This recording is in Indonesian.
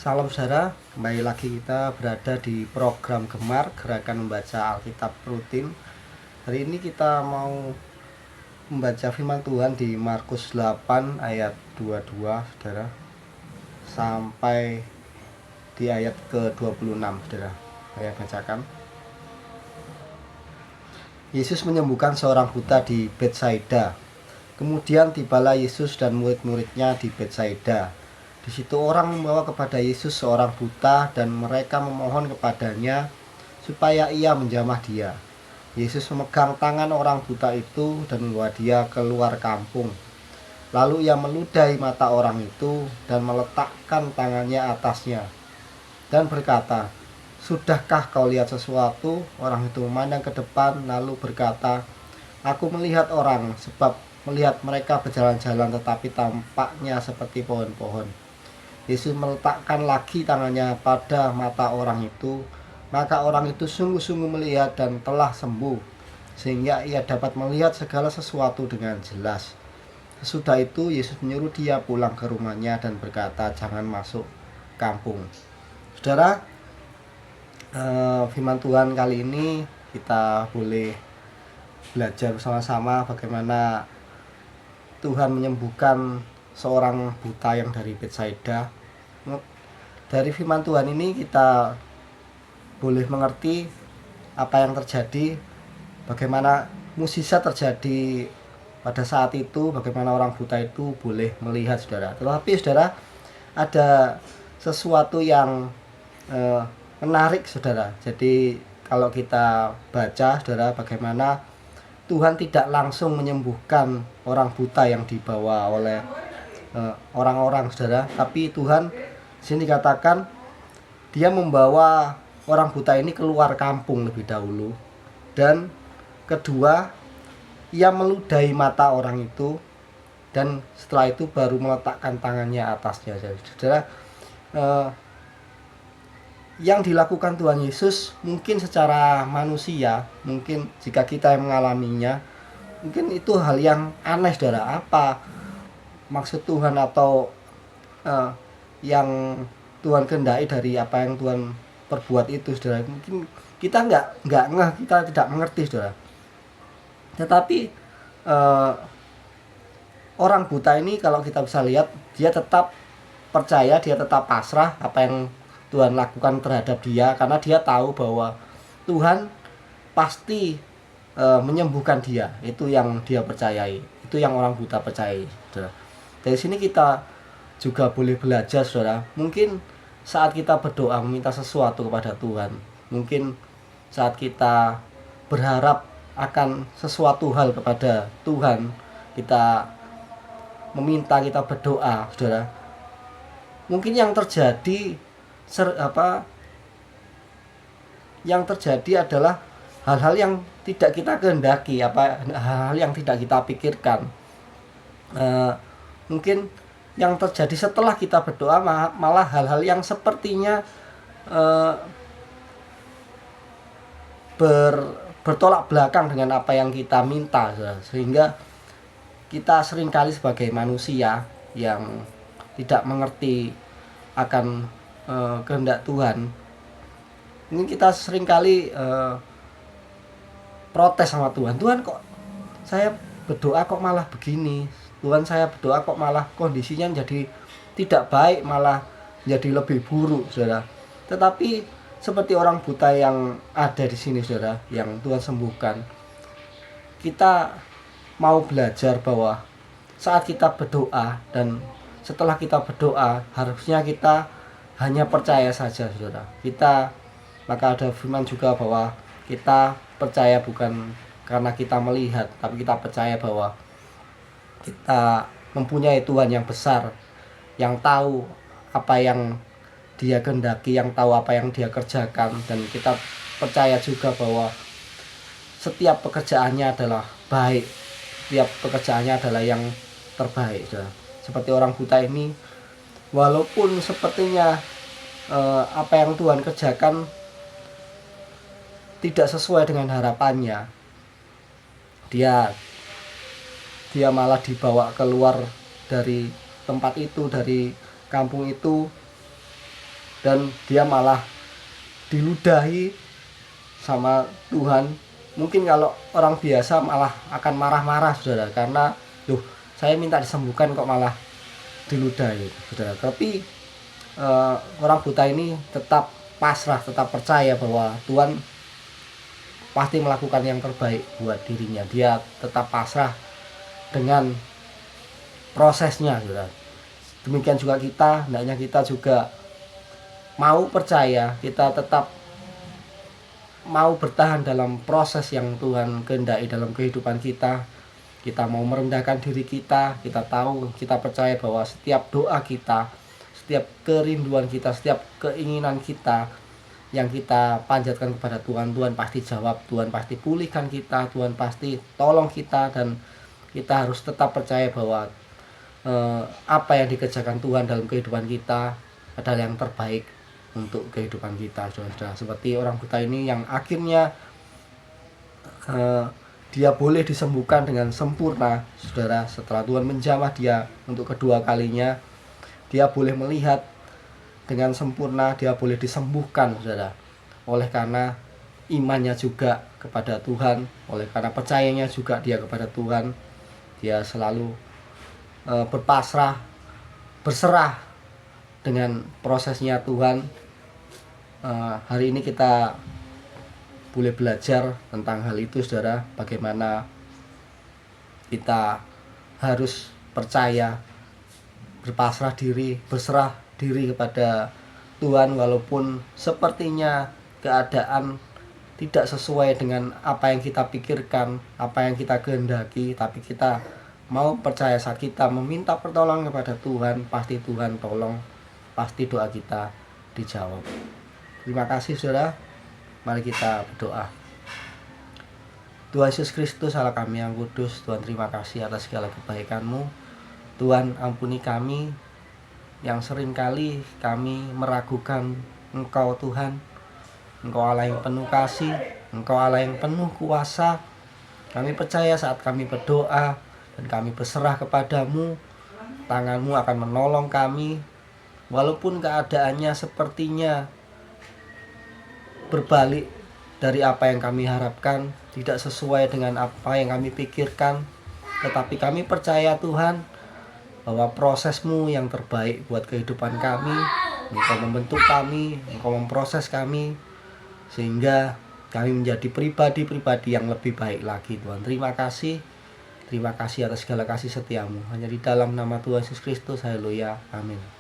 Salam saudara, kembali lagi kita berada di program Gemar Gerakan Membaca Alkitab Rutin. Hari ini kita mau membaca firman Tuhan di Markus 8 ayat 22 saudara, sampai di ayat ke-26 saudara. Saya bacakan. Yesus menyembuhkan seorang buta di Betsaida. Kemudian tibalah Yesus dan murid-muridnya di Betsaida. Di situ orang membawa kepada Yesus seorang buta dan mereka memohon kepadanya supaya ia menjamah dia. Yesus memegang tangan orang buta itu dan membawa dia keluar kampung. Lalu ia meludahi mata orang itu dan meletakkan tangannya atasnya dan berkata, "Sudahkah kau lihat sesuatu?" Orang itu memandang ke depan lalu berkata, "Aku melihat orang, sebab melihat mereka berjalan-jalan tetapi tampaknya seperti pohon-pohon." Yesus meletakkan lagi tangannya pada mata orang itu, maka orang itu sungguh-sungguh melihat dan telah sembuh, sehingga ia dapat melihat segala sesuatu dengan jelas. Sesudah itu Yesus menyuruh dia pulang ke rumahnya dan berkata, "Jangan masuk kampung." Saudara, firman Tuhan kali ini kita boleh belajar bersama-sama bagaimana Tuhan menyembuhkan seorang buta yang dari Betsaida. Dari firman Tuhan ini kita boleh mengerti apa yang terjadi, bagaimana mukjizat terjadi pada saat itu, bagaimana orang buta itu boleh melihat saudara. Tetapi saudara, ada sesuatu yang menarik saudara. Jadi kalau kita baca saudara, bagaimana Tuhan tidak langsung menyembuhkan orang buta yang dibawa oleh orang-orang saudara, tapi Tuhan sini dikatakan dia membawa orang buta ini keluar kampung lebih dahulu, dan kedua ia meludahi mata orang itu, dan setelah itu baru meletakkan tangannya atasnya saudara. Yang dilakukan Tuhan Yesus mungkin secara manusia, mungkin jika kita yang mengalaminya, mungkin itu hal yang aneh saudara. Apa maksud Tuhan atau yang Tuhan kehendaki dari apa yang Tuhan perbuat itu saudara? Mungkin kita nggak ngeh, kita tidak mengerti saudara. Tetapi orang buta ini kalau kita bisa lihat, dia tetap percaya, dia tetap pasrah apa yang Tuhan lakukan terhadap dia, karena dia tahu bahwa Tuhan pasti menyembuhkan dia. Itu yang dia percayai, itu yang orang buta percayai saudara. Dari sini kita juga boleh belajar saudara. Mungkin saat kita berdoa meminta sesuatu kepada Tuhan, mungkin saat kita berharap akan sesuatu hal kepada Tuhan, kita meminta, kita berdoa saudara, mungkin yang terjadi adalah hal-hal yang tidak kita kehendaki, hal-hal yang tidak kita pikirkan. Mungkin yang terjadi setelah kita berdoa malah hal-hal yang sepertinya bertolak belakang dengan apa yang kita minta, sehingga kita seringkali sebagai manusia yang tidak mengerti akan kehendak Tuhan, ini kita seringkali protes sama Tuhan. Tuhan, kok saya berdoa kok malah begini? Tuhan, saya berdoa kok malah kondisinya jadi tidak baik, malah jadi lebih buruk saudara. Tetapi seperti orang buta yang ada di sini saudara, yang Tuhan sembuhkan, kita mau belajar bahwa saat kita berdoa dan setelah kita berdoa, harusnya kita hanya percaya saja saudara. Maka ada firman juga bahwa kita percaya bukan karena kita melihat, tapi kita percaya bahwa kita mempunyai Tuhan yang besar, yang tahu apa yang dia kehendaki, yang tahu apa yang dia kerjakan, dan kita percaya juga bahwa setiap pekerjaannya adalah baik, setiap pekerjaannya adalah yang terbaik saudara. Seperti orang buta ini, walaupun sepertinya apa yang Tuhan kerjakan tidak sesuai dengan harapannya, dia malah dibawa keluar dari tempat itu, dari kampung itu, dan dia malah diludahi sama Tuhan. Mungkin kalau orang biasa malah akan marah-marah saudara, karena saya minta disembuhkan kok malah diludahi saudara. Tapi orang buta ini tetap pasrah, tetap percaya bahwa Tuhan pasti melakukan yang terbaik buat dirinya. Dia tetap pasrah dengan prosesnya saudara. Demikian juga kita, hendaknya kita juga mau percaya, kita tetap mau bertahan dalam proses yang Tuhan kehendaki dalam kehidupan kita. Kita mau merendahkan diri kita, kita tahu, kita percaya bahwa setiap doa kita, setiap kerinduan kita, setiap keinginan kita yang kita panjatkan kepada Tuhan, Tuhan pasti jawab, Tuhan pasti pulihkan kita, Tuhan pasti tolong kita. Dan kita harus tetap percaya bahwa apa yang dikerjakan Tuhan dalam kehidupan kita adalah yang terbaik untuk kehidupan kita, saudara. Seperti orang buta ini yang akhirnya dia boleh disembuhkan dengan sempurna, saudara. Setelah Tuhan menjamah dia untuk kedua kalinya, dia boleh melihat dengan sempurna, dia boleh disembuhkan, saudara. Oleh karena imannya juga kepada Tuhan, oleh karena percayanya juga dia kepada Tuhan, dia selalu berpasrah, berserah dengan prosesnya Tuhan. Hari ini kita boleh belajar tentang hal itu, saudara. Bagaimana kita harus percaya, berpasrah diri, berserah diri kepada Tuhan, walaupun sepertinya keadaan tidak sesuai dengan apa yang kita pikirkan, apa yang kita kehendaki. Tapi kita mau percaya, saat kita meminta pertolongan kepada Tuhan, pasti Tuhan tolong, pasti doa kita dijawab. Terima kasih, saudara. Mari kita berdoa. Tuhan Yesus Kristus, Allah kami yang kudus, Tuhan terima kasih atas segala kebaikan-Mu. Tuhan ampuni kami yang seringkali kami meragukan Engkau, Tuhan. Engkau Allah yang penuh kasih, Engkau Allah yang penuh kuasa. Kami percaya saat kami berdoa dan kami berserah kepadamu, tangan-Mu akan menolong kami. Walaupun keadaannya sepertinya berbalik dari apa yang kami harapkan, tidak sesuai dengan apa yang kami pikirkan, tetapi kami percaya, Tuhan, bahwa proses-Mu yang terbaik buat kehidupan kami. Engkau membentuk kami, Engkau memproses kami, sehingga kami menjadi pribadi-pribadi yang lebih baik lagi, Tuhan. Terima kasih atas segala kasih setia-Mu. Hanya di dalam nama Tuhan Yesus Kristus, haleluya, amin.